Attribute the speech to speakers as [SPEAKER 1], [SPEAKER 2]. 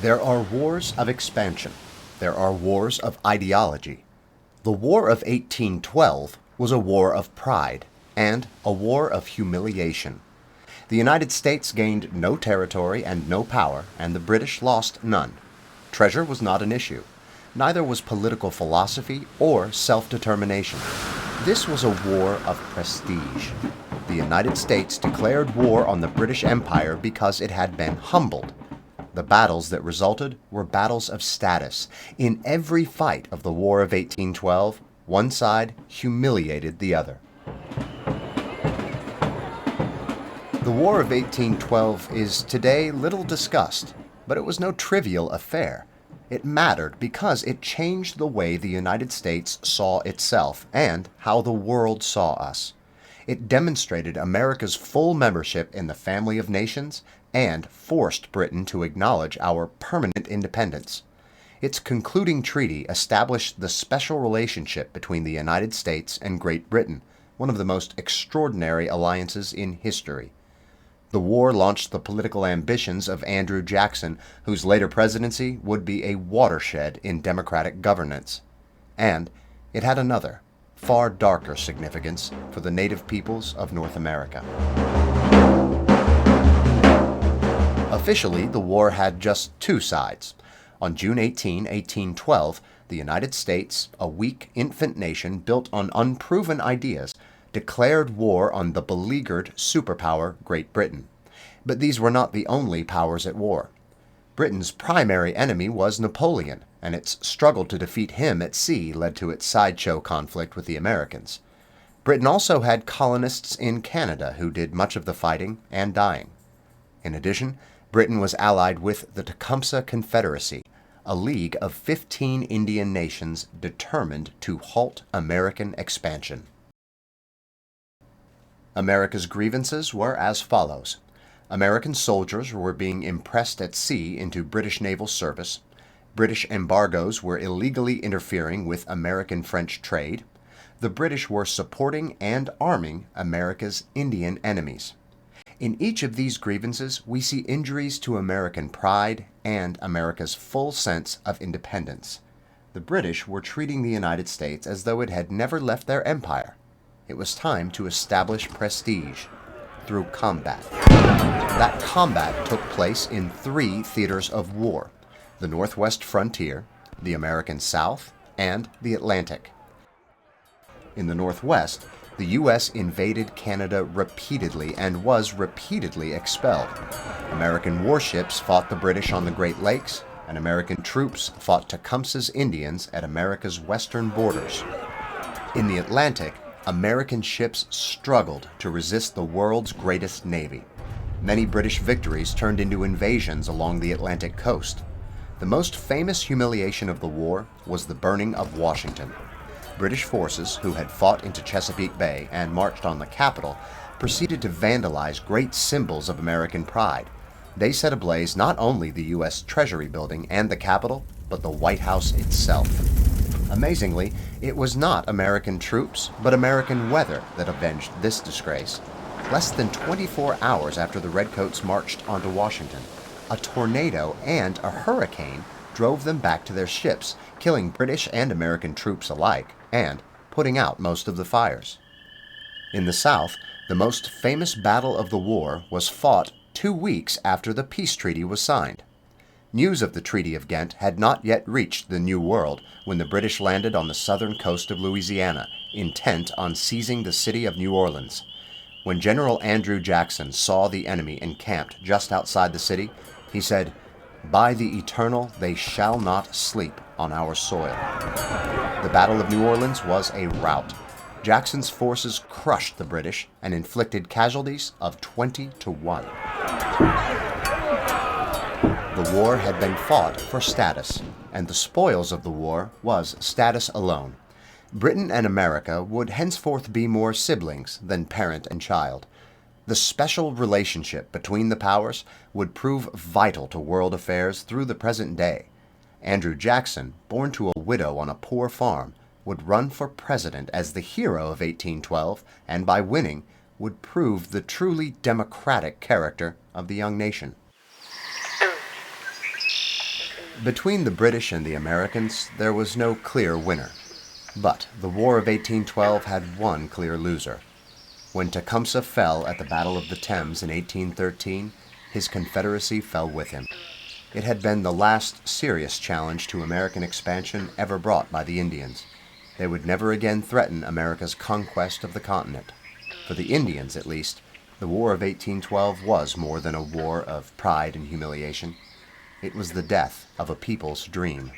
[SPEAKER 1] There are wars of expansion. There are wars of ideology. The War of 1812 was a war of pride and a war of humiliation. The United States gained no territory and no power, and the British lost none. Treasure was not an issue. Neither was political philosophy or self-determination. This was a war of prestige. The United States declared war on the British Empire because it had been humbled. The battles that resulted were battles of status. In every fight of the War of 1812, one side humiliated the other. The War of 1812 is today little discussed, but it was no trivial affair. It mattered because it changed the way the United States saw itself and how the world saw us. It demonstrated America's full membership in the family of nations and forced Britain to acknowledge our permanent independence. Its concluding treaty established the special relationship between the United States and Great Britain, one of the most extraordinary alliances in history. The war launched the political ambitions of Andrew Jackson, whose later presidency would be a watershed in democratic governance. And it had another, far darker significance for the native peoples of North America. Officially, the war had just two sides. On June 18, 1812, the United States, a weak infant nation built on unproven ideas, declared war on the beleaguered superpower Great Britain. But these were not the only powers at war. Britain's primary enemy was Napoleon, and its struggle to defeat him at sea led to its sideshow conflict with the Americans. Britain also had colonists in Canada who did much of the fighting and dying. In addition, Britain was allied with the Tecumseh Confederacy, a league of 15 Indian nations determined to halt American expansion. America's grievances were as follows. American soldiers were being impressed at sea into British naval service. British embargoes were illegally interfering with American-French trade. The British were supporting and arming America's Indian enemies. In each of these grievances, we see injuries to American pride and America's full sense of independence. The British were treating the United States as though it had never left their empire. It was time to establish prestige through combat. That combat took place in three theaters of war: the Northwest frontier, the American South, and the Atlantic. In the Northwest, the U.S. invaded Canada repeatedly and was repeatedly expelled. American warships fought the British on the Great Lakes, and American troops fought Tecumseh's Indians at America's western borders. In the Atlantic, American ships struggled to resist the world's greatest navy. Many British victories turned into invasions along the Atlantic coast. The most famous humiliation of the war was the burning of Washington. British forces, who had fought into Chesapeake Bay and marched on the capital, proceeded to vandalize great symbols of American pride. They set ablaze not only the U.S. Treasury Building and the Capitol, but the White House itself. Amazingly, it was not American troops, but American weather that avenged this disgrace. Less than 24 hours after the Redcoats marched onto Washington, a tornado and a hurricane drove them back to their ships, killing British and American troops alike, and putting out most of the fires. In the South, the most famous battle of the war was fought 2 weeks after the peace treaty was signed. News of the Treaty of Ghent had not yet reached the New World when the British landed on the southern coast of Louisiana, intent on seizing the city of New Orleans. When General Andrew Jackson saw the enemy encamped just outside the city, he said, "By the eternal, they shall not sleep on our soil." The Battle of New Orleans was a rout. Jackson's forces crushed the British and inflicted casualties of 20-1. The war had been fought for status, and the spoils of the war was status alone. Britain and America would henceforth be more siblings than parent and child. The special relationship between the powers would prove vital to world affairs through the present day. Andrew Jackson, born to a widow on a poor farm, would run for president as the hero of 1812, and by winning, would prove the truly democratic character of the young nation. Between the British and the Americans, there was no clear winner. But the War of 1812 had one clear loser. When Tecumseh fell at the Battle of the Thames in 1813, his Confederacy fell with him. It had been the last serious challenge to American expansion ever brought by the Indians. They would never again threaten America's conquest of the continent. For the Indians, at least, the War of 1812 was more than a war of pride and humiliation. It was the death of a people's dream.